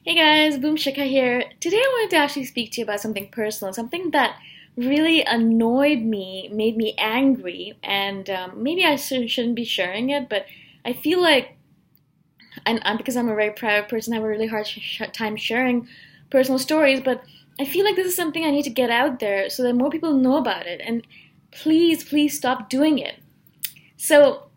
Hey guys, Boom Shikha here. Today I wanted to actually speak to you about something personal, something that really annoyed me, made me angry, and maybe I shouldn't be sharing it, but I feel like, and because I'm a very private person, I have a really hard time sharing personal stories, but I feel like this is something I need to get out there so that more people know about it, and please, please stop doing it. So,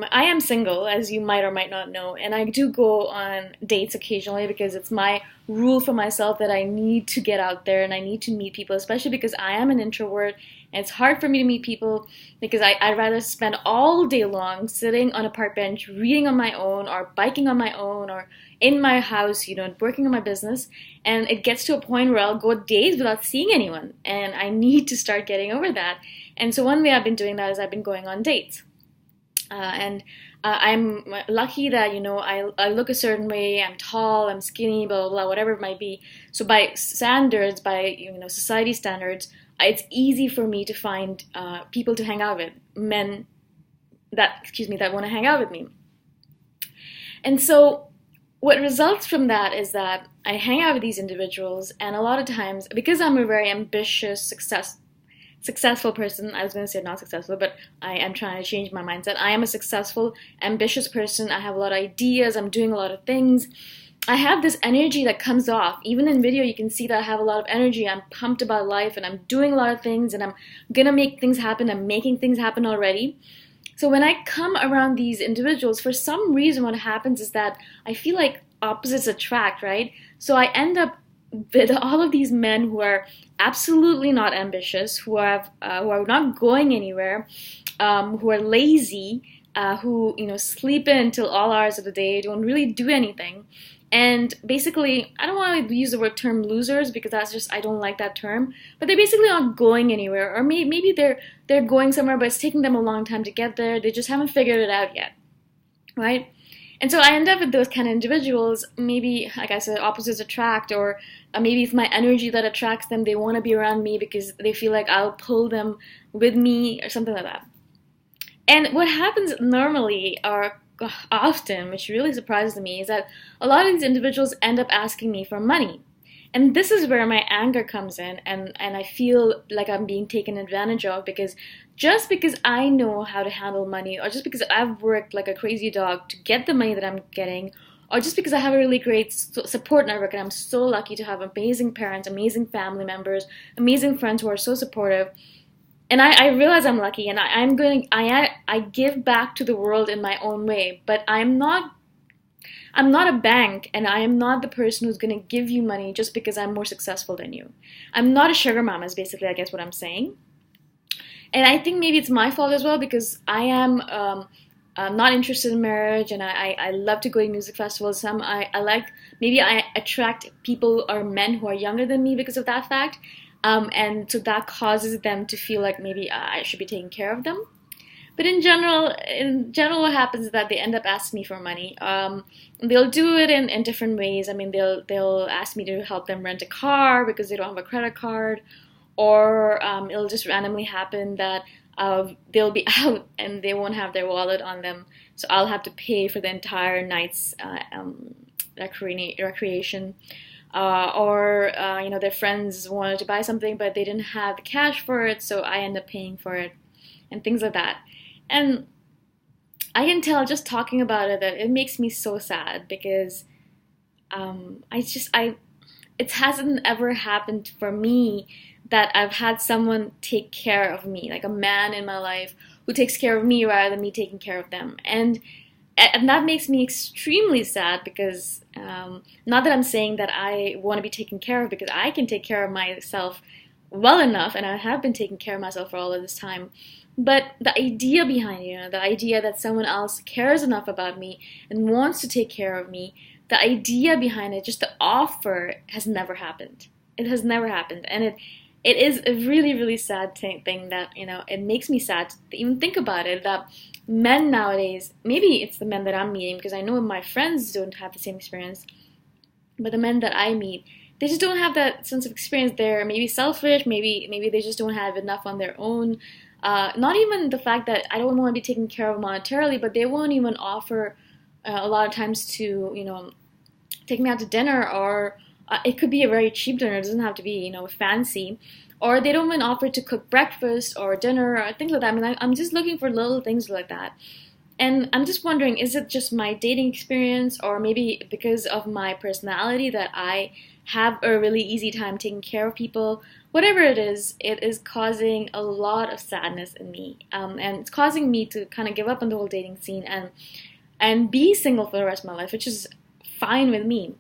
I am single, as you might or might not know, and I do go on dates occasionally because it's my rule for myself that I need to get out there and I need to meet people, especially because I am an introvert and it's hard for me to meet people because I'd rather spend all day long sitting on a park bench reading on my own or biking on my own or in my house, working on my business. And it gets to a point where I'll go days without seeing anyone, and I need to start getting over that. And so, one way I've been doing that is I've been going on dates. And I'm lucky that I look a certain way. I'm tall, I'm skinny, blah blah blah, whatever it might be. So by standards, by society standards, it's easy for me to find people to hang out with, men that want to hang out with me. And so what results from that is that I hang out with these individuals, and a lot of times, because I'm a very ambitious, successful person. I was going to say not successful, but I am trying to change my mindset. I am a successful, ambitious person. I have a lot of ideas. I'm doing a lot of things. I have this energy that comes off. Even in video, you can see that I have a lot of energy. I'm pumped about life and I'm doing a lot of things and I'm going to make things happen. I'm making things happen already. So when I come around these individuals, for some reason, what happens is that I feel like opposites attract, right? So I end up with all of these men who are absolutely not ambitious, who are not going anywhere, who are lazy, who sleep in until all hours of the day, don't really do anything, and basically, I don't want to use the word term losers because that's just I don't like that term, but they're basically not going anywhere, or maybe they're going somewhere, but it's taking them a long time to get there. They just haven't figured it out yet, right? And so I end up with those kind of individuals. Maybe, like I said, opposites attract, or maybe it's my energy that attracts them. They want to be around me because they feel like I'll pull them with me, or something like that. And what happens normally, or often, which really surprises me, is that a lot of these individuals end up asking me for money. And this is where my anger comes in, and I feel like I'm being taken advantage of because just because I know how to handle money, or just because I've worked like a crazy dog to get the money that I'm getting, or just because I have a really great support network and I'm so lucky to have amazing parents, amazing family members, amazing friends who are so supportive. And I realize I'm lucky, and I give back to the world in my own way, but I'm not a bank, and I am not the person who's going to give you money just because I'm more successful than you. I'm not a sugar mama, is basically, I guess, what I'm saying. And I think maybe it's my fault as well because I am not interested in marriage, and I love to go to music festivals. I like, maybe I attract people or men who are younger than me because of that fact. And so that causes them to feel like maybe I should be taking care of them. But in general, what happens is that they end up asking me for money. They'll do it in different ways. I mean, they'll ask me to help them rent a car because they don't have a credit card, or it'll just randomly happen that they'll be out and they won't have their wallet on them, so I'll have to pay for the entire night's recreation. Or their friends wanted to buy something, but they didn't have the cash for it, so I end up paying for it, and things like that. And I can tell just talking about it that it makes me so sad because it hasn't ever happened for me that I've had someone take care of me, like a man in my life who takes care of me rather than me taking care of them. And that makes me extremely sad because not that I'm saying that I want to be taken care of, because I can take care of myself well enough, and I have been taking care of myself for all of this time. But the idea behind it, the idea that someone else cares enough about me and wants to take care of me, the idea behind it, just the offer, has never happened. It has never happened, and it is a really, really sad thing that it makes me sad to even think about it. That men nowadays, maybe it's the men that I'm meeting, because I know my friends don't have the same experience, but the men that I meet, they just don't have that sense of experience. They're maybe selfish, maybe they just don't have enough on their own. Not even the fact that I don't want to be taken care of monetarily, but they won't even offer a lot of times to take me out to dinner, or it could be a very cheap dinner. It doesn't have to be, fancy. Or they don't even offer to cook breakfast or dinner or things like that. I mean, I'm just looking for little things like that. And I'm just wondering, is it just my dating experience, or maybe because of my personality that I have a really easy time taking care of people? Whatever it is causing a lot of sadness in me. And it's causing me to kind of give up on the whole dating scene and be single for the rest of my life, which is fine with me.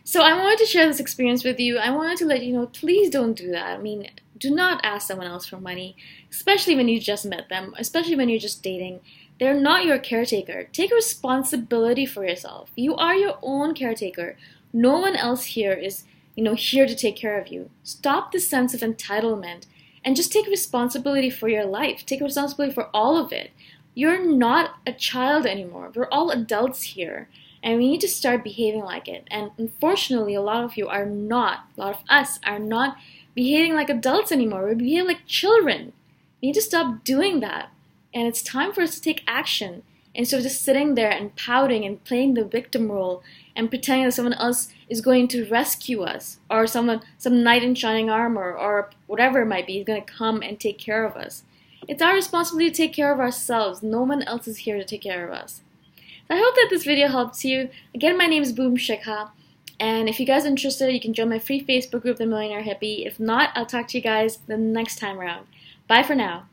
So I wanted to share this experience with you. I wanted to let you know, please don't do that. I mean, do not ask someone else for money, especially when you just met them, especially when you're just dating. They're not your caretaker. Take responsibility for yourself. You are your own caretaker. No one else here is, here to take care of you. Stop the sense of entitlement and just take responsibility for your life. Take responsibility for all of it. You're not a child anymore. We're all adults here. And we need to start behaving like it. And unfortunately, a lot of us are not behaving like adults anymore. We behave like children. We need to stop doing that. And it's time for us to take action instead of just sitting there and pouting and playing the victim role and pretending that someone else is going to rescue us, or some knight in shining armor, or whatever it might be, is going to come and take care of us. It's our responsibility to take care of ourselves. No one else is here to take care of us. So I hope that this video helps you. Again, my name is Shikha, and if you guys are interested, you can join my free Facebook group, The Millionaire Hippie. If not, I'll talk to you guys the next time around. Bye for now.